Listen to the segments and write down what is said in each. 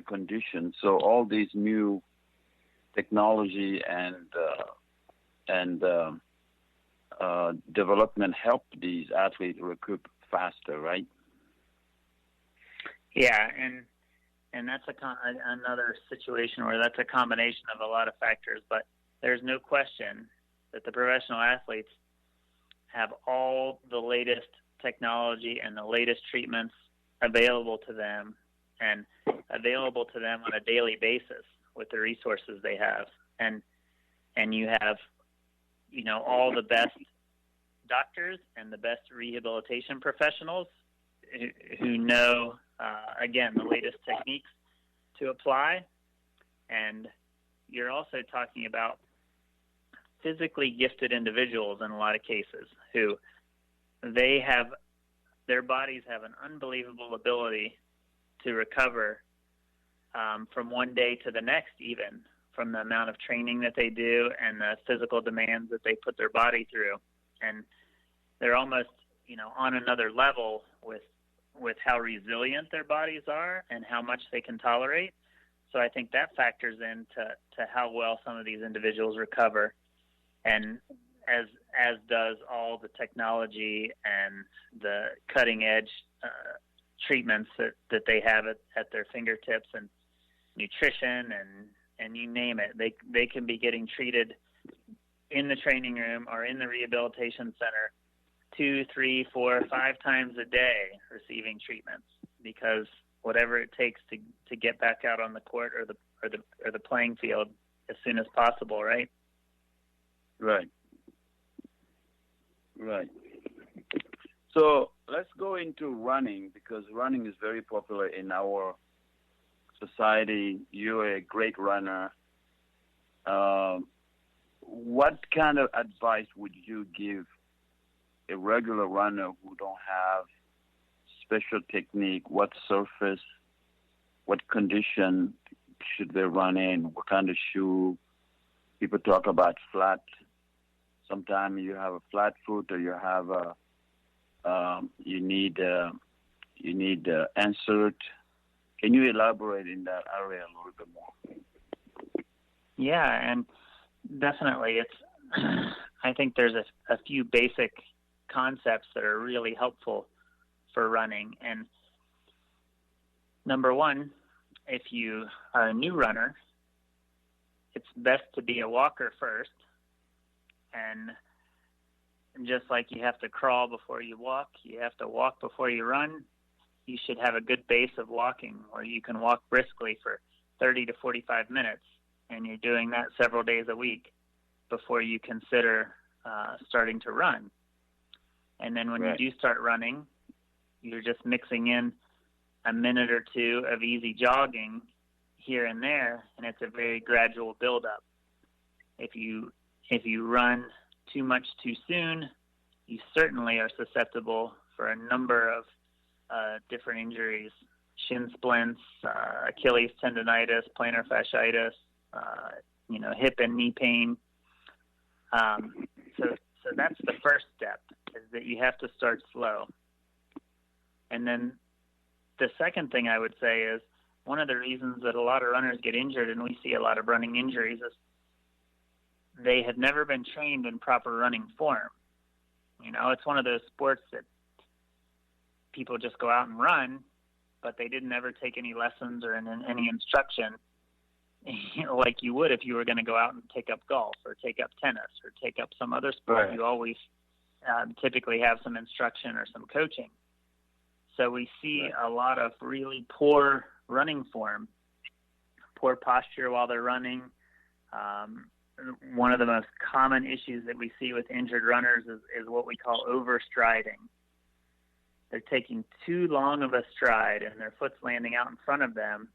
conditions. So all these new technology and development help these athletes recoup faster, right? Yeah, and that's another situation where that's a combination of a lot of factors, but there's no question that the professional athletes have all the latest technology and the latest treatments available to them and available to them on a daily basis with the resources they have. And you have, all the best doctors and the best rehabilitation professionals who know, again, the latest techniques to apply. And you're also talking about physically gifted individuals in a lot of cases who their bodies have an unbelievable ability to recover from one day to the next, even from the amount of training that they do and the physical demands that they put their body through. And they're almost, on another level with how resilient their bodies are and how much they can tolerate. So I think that factors into how well some of these individuals recover. And as does all the technology and the cutting edge treatments that they have at their fingertips, and nutrition and you name it. They can be getting treated in the training room or in the rehabilitation center 2, 3, 4, 5 times a day receiving treatments, because whatever it takes to get back out on the court or the playing field as soon as possible, right? Right. So let's go into running, because running is very popular in our society. You're a great runner. What kind of advice would you give a regular runner who don't have special technique? What surface, what condition should they run in? What kind of shoe? People talk about flat. Sometimes you have a flat foot, or you have you need insert. Can you elaborate in that area a little bit more? Yeah, and definitely, I think there's a few basic concepts that are really helpful for running. And number one, if you are a new runner, it's best to be a walker first. And just like you have to crawl before you walk, you have to walk before you run. You should have a good base of walking where you can walk briskly for 30 to 45 minutes, and you're doing that several days a week before you consider starting to run. And then when Right. you do start running, you're just mixing in a minute or two of easy jogging here and there, and it's a very gradual buildup. If you run too much too soon, you certainly are susceptible for a number of different injuries: shin splints, Achilles tendonitis, plantar fasciitis, hip and knee pain. So that's the first step, is that you have to start slow. And then the second thing I would say is, one of the reasons that a lot of runners get injured, and we see a lot of running injuries, is they have never been trained in proper running form. It's one of those sports that people just go out and run, but they didn't ever take any lessons or any instruction like you would if you were going to go out and take up golf or take up tennis or take up some other sport. Right. You always typically have some instruction or some coaching. So we see a lot of really poor running form, poor posture while they're running. One of the most common issues that we see with injured runners is what we call overstriding. They're taking too long of a stride, and their foot's landing out in front of them,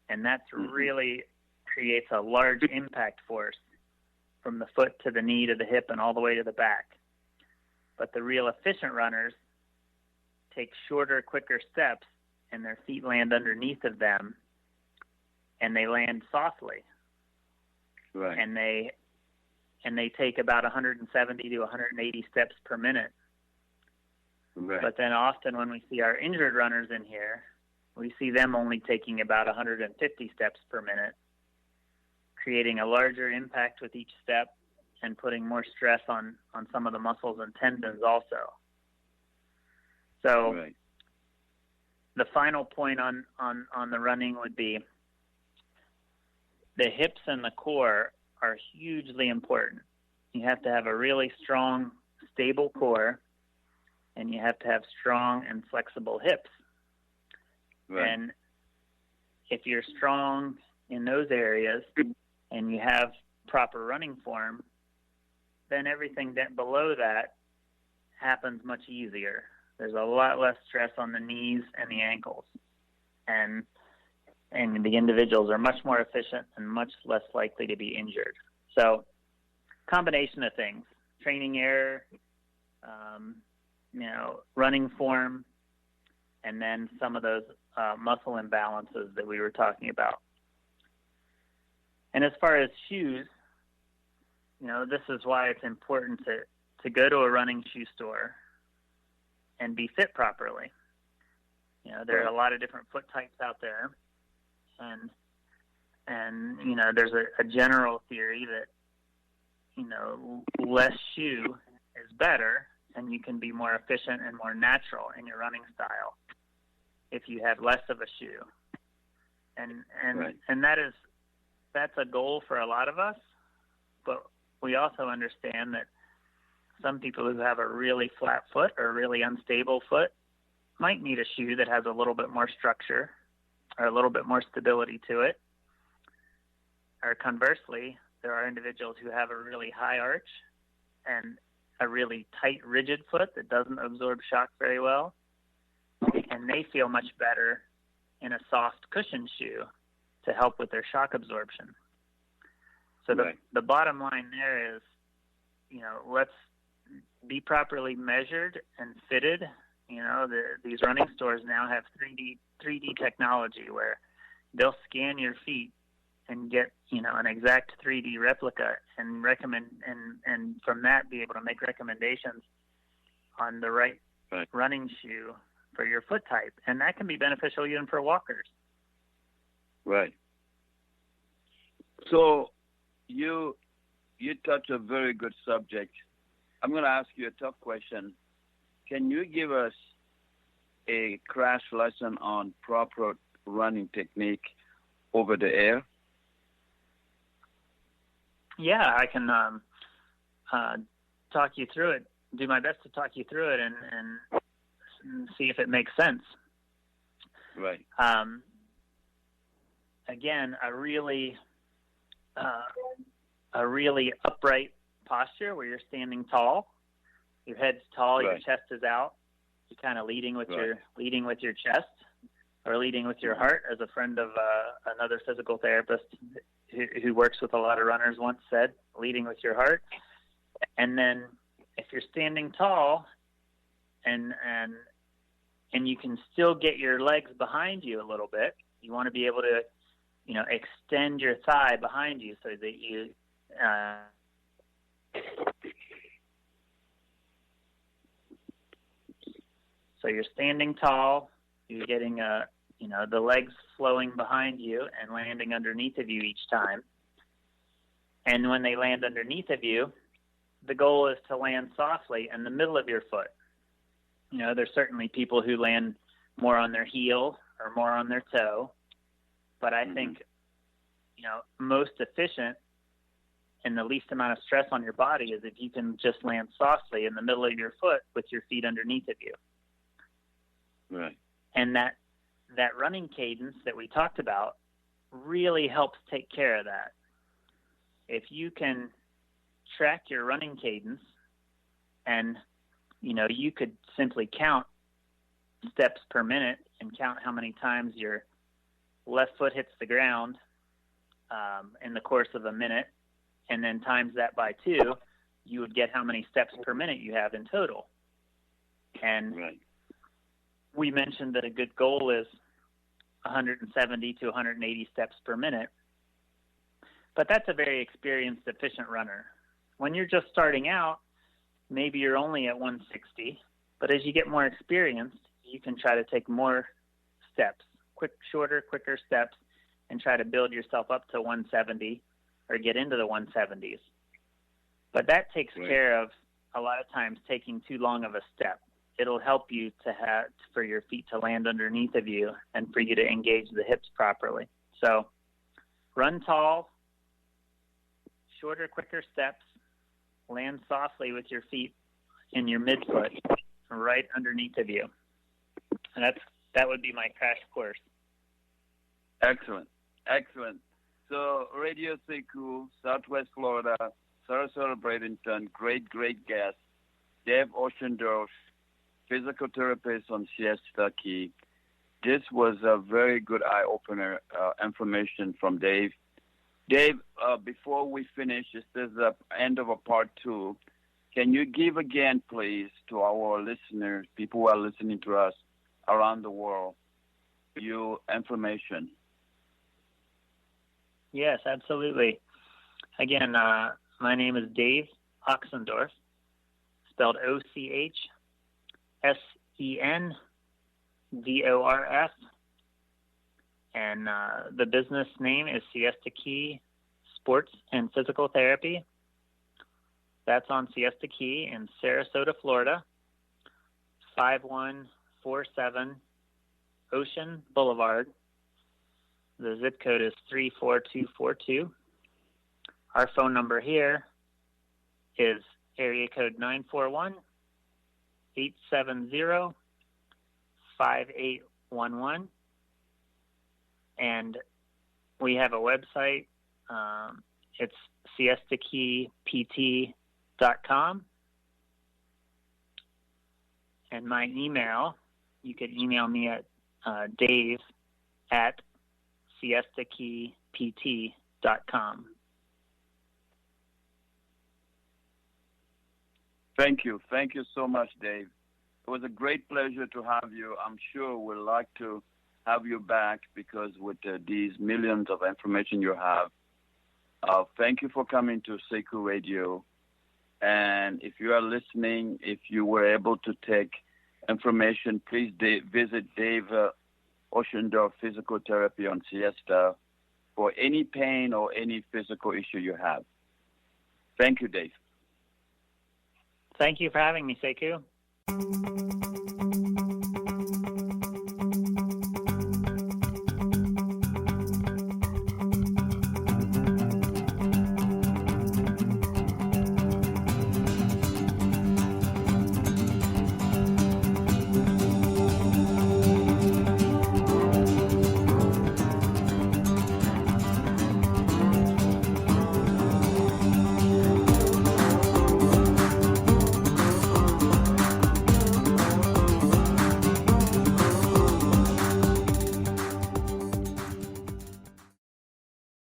and that's really creates a large impact force from the foot to the knee to the hip and all the way to the back. But the real efficient runners take shorter, quicker steps, and their feet land underneath of them, and they land softly. Right. And they take about 170 to 180 steps per minute. Right. But then often when we see our injured runners in here, we see them only taking about 150 steps per minute, creating a larger impact with each step and putting more stress on some of the muscles and tendons also. So right. The final point on the running would be the hips and the core are hugely important. You have to have a really strong, stable core, and you have to have strong and flexible hips. Right. And if you're strong in those areas and you have proper running form, then everything below that happens much easier. There's a lot less stress on the knees and the ankles. And the individuals are much more efficient and much less likely to be injured. So, combination of things: training error, running form, and then some of those muscle imbalances that we were talking about. And as far as shoes, this is why it's important to go to a running shoe store and be fit properly. There are a lot of different foot types out there, and there's a general theory that less shoe is better, and you can be more efficient and more natural in your running style if you have less of a shoe. And right. and that's a goal for a lot of us, but we also understand that some people who have a really flat foot or a really unstable foot might need a shoe that has a little bit more structure or a little bit more stability to it. Or conversely, there are individuals who have a really high arch and a really tight, rigid foot that doesn't absorb shock very well, and they feel much better in a soft cushion shoe to help with their shock absorption. So right. the bottom line there is, let's be properly measured and fitted. These running stores now have 3D technology where they'll scan your feet and get an exact 3D replica and recommend and from that be able to make recommendations on the right running shoe for your foot type, and that can be beneficial even for walkers. Right. So you touch a very good subject. I'm going to ask you a tough question. Can you give us a crash lesson on proper running technique over the air? Yeah, I can talk you through it, do my best to talk you through it and see if it makes sense. Right. Again, a really upright posture where you're standing tall, your head's tall, right. your chest is out. You're kind of leading with your chest or leading with your heart, as a friend of another physical therapist who works with a lot of runners once said, leading with your heart. And then if you're standing tall and you can still get your legs behind you a little bit, you want to be able to, extend your thigh behind you so that you so you're standing tall, you're getting the legs flowing behind you and landing underneath of you each time. And when they land underneath of you, the goal is to land softly in the middle of your foot. There's certainly people who land more on their heel or more on their toe, but I think, most efficient and the least amount of stress on your body is if you can just land softly in the middle of your foot with your feet underneath of you. Right. And that running cadence that we talked about really helps take care of that. If you can track your running cadence and, you could simply count steps per minute and count how many times your left foot hits the ground in the course of a minute, and then times that by 2, you would get how many steps per minute you have in total. And right. we mentioned that a good goal is 170 to 180 steps per minute. But that's a very experienced, efficient runner. When you're just starting out, maybe you're only at 160, but as you get more experienced, you can try to take more steps shorter, quicker steps and try to build yourself up to 170 or get into the 170s. But that takes care of a lot of times taking too long of a step. It'll help you for your feet to land underneath of you and for you to engage the hips properly. So run tall, shorter, quicker steps, land softly with your feet in your midfoot right underneath of you. And that would be my crash course. Excellent. So Radio Sekou, Southwest Florida, Sarasota, Bradenton, great guest, Dave Ochendorf, physical therapist on Siesta Key. This was a very good eye-opener information from Dave. Dave, before we finish, this is the end of a part 2. Can you give again, please, to our listeners, people who are listening to us around the world, your information? Yes, absolutely. Again, my name is Dave Ochsendorf, spelled OCHSENDORF, and the business name is Siesta Key Sports and Physical Therapy. That's on Siesta Key in Sarasota, Florida, 5147 Ocean Boulevard. The zip code is 34242. Our phone number here is area code 941-870-5811. And we have a website. It's siestakeypt.com. And my email, you could email me at dave@siestakeypt.com. Thank you so much, Dave. It was a great pleasure to have you. I'm sure we'd like to have you back because with these millions of information you have. Thank you for coming to Sekou Radio. And if you are listening, if you were able to take information, please visit Dave Ochendorf Physical Therapy on Siesta for any pain or any physical issue you have. Thank you, Dave. Thank you for having me, Sekou.